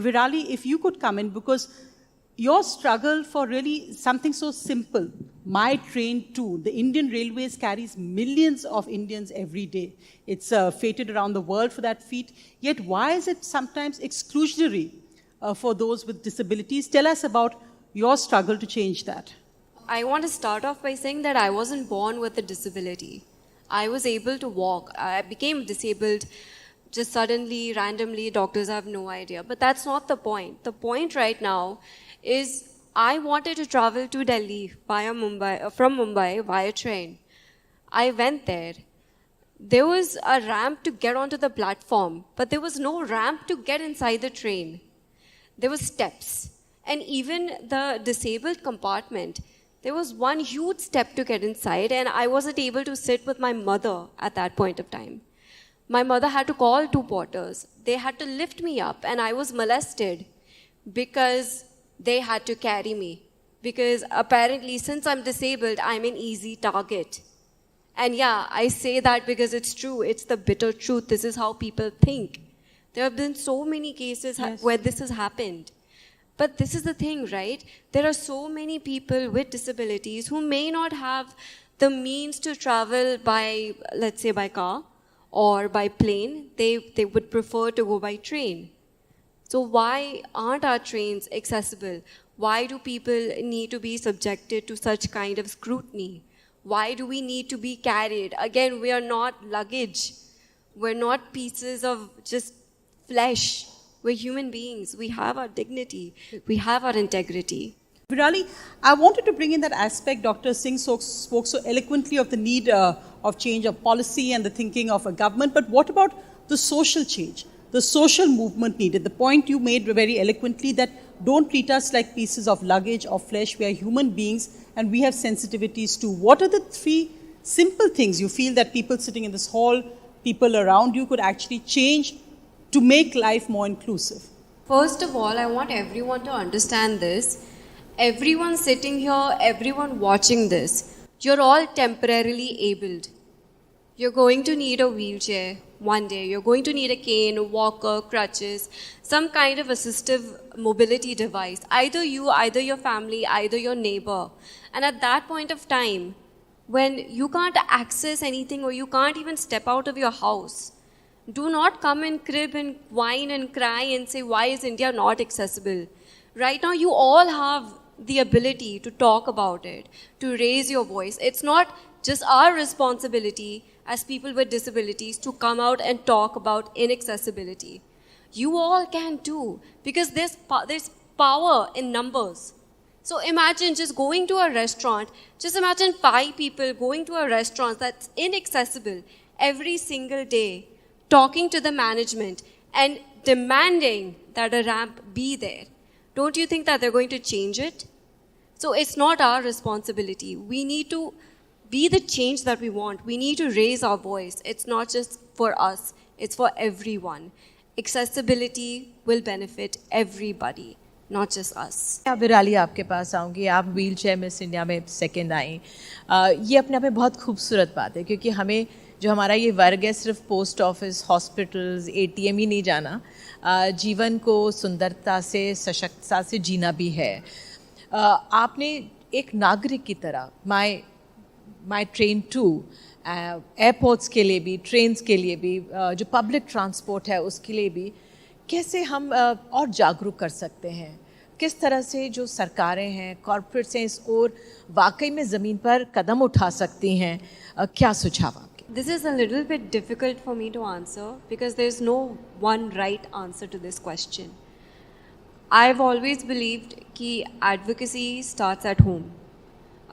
Virali, if you could come in, because your struggle for really something so simple, my train too, the Indian Railways carries millions of Indians every day. It's fated around the world for that feat. Yet why is it sometimes exclusionary for those with disabilities? Tell us about your struggle to change that. I want to start off by saying that I wasn't born with a disability. I was able to walk. I became disabled just suddenly, randomly. Doctors have no idea. But that's not the point. The point right now is I wanted to travel to Delhi from Mumbai via train. I went there. There was a ramp to get onto the platform, but there was no ramp to get inside the train. There were steps. And even the disabled compartment, there was one huge step to get inside, and I wasn't able to sit with my mother at that point of time. My mother had to call 2 porters. They had to lift me up, and I was molested because they had to carry me. Because apparently, since I'm disabled, I'm an easy target. And yeah, I say that because it's true. It's the bitter truth. This is how people think. There have been so many cases where this has happened. But this is the thing, right? There are so many people with disabilities who may not have the means to travel by, let's say, by car or by plane. They would prefer to go by train. So why aren't our trains accessible? Why do people need to be subjected to such kind of scrutiny? Why do we need to be carried? Again, we are not luggage. We're not pieces of just flesh. We're human beings. We have our dignity. We have our integrity. Virali, I wanted to bring in that aspect. Dr. Singh spoke so eloquently of the need of change of policy and the thinking of a government. But what about the social change, the social movement needed? The point you made very eloquently that don't treat us like pieces of luggage or flesh. We are human beings and we have sensitivities too. What are the 3 simple things you feel that people sitting in this hall, people around you could actually change to make life more inclusive? First of all, I want everyone to understand this. Everyone sitting here, everyone watching this, you're all temporarily abled. You're going to need a wheelchair one day. You're going to need a cane, a walker, crutches, some kind of assistive mobility device. Either you, either your family, either your neighbor. And at that point of time, when you can't access anything or you can't even step out of your house, do not come and crib and whine and cry and say, why is India not accessible? Right now, you all have the ability to talk about it, to raise your voice. It's not just our responsibility as people with disabilities to come out and talk about inaccessibility. You all can too, because there's power in numbers. So imagine just going to a restaurant, just imagine 5 people going to a restaurant that's inaccessible every single day, talking to the management and demanding that a ramp be there. Don't you think that they're going to change it? So it's not our responsibility. We need to be the change that we want. We need to raise our voice. It's not just for us, it's for everyone. Accessibility will benefit everybody, not just us. Virali आपके पास आऊँगी. आप wheelchair miss India में second आई. ये अपने आप में बहुत खूबसूरत बात है, क्योंकि हमें जो हमारा ये वर्ग है सिर्फ पोस्ट ऑफिस, हॉस्पिटल्स, ATM ही नहीं जाना, जीवन को सुंदरता से, सशक्तता से जीना भी है. आपने एक नागरिक की तरह माई ट्रेन टू, एयरपोर्ट्स के लिए भी, ट्रेन्स के लिए भी, जो पब्लिक ट्रांसपोर्ट है उसके लिए भी, कैसे हम और जागरूक कर सकते हैं? किस तरह से जो सरकारें हैं, कॉर्पोरेट्स हैं, इस ओर वाकई में ज़मीन पर कदम उठा सकती हैं? क्या सुझाव आपके? This is a little bit difficult for me to answer because there's no one right answer to this question. I've always believed कि advocacy starts at home.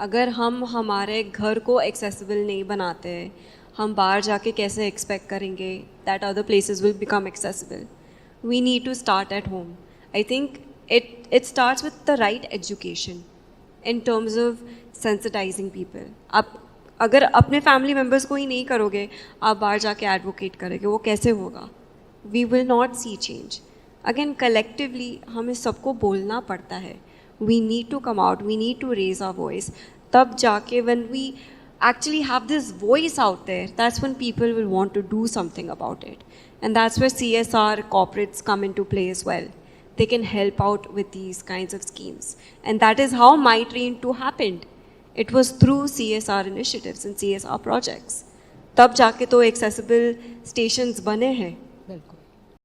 अगर हम हमारे घर को accessible नहीं बनाते, हम बाहर जाके कैसे expect करेंगे that other places will become accessible? We need to start at home. I think it starts with the right education in terms of sensitizing people. आप अगर अपने फैमिली मेम्बर्स को ही नहीं करोगे, आप बाहर जाके एडवोकेट करोगे, वो कैसे होगा? We will not see change. Again collectively हमें सबको बोलना पड़ता है. We need to come out, we need to raise our voice. तब जाके when we actually have this voice out there, that's when people will want to do something about it. And that's where CSR corporates come into play as well. they can help out with these kinds of schemes. And that is how My Train 2 happened. It was through CSR initiatives and CSR projects. तब जाके तो accessible stations बने हैं. बिल्कुल.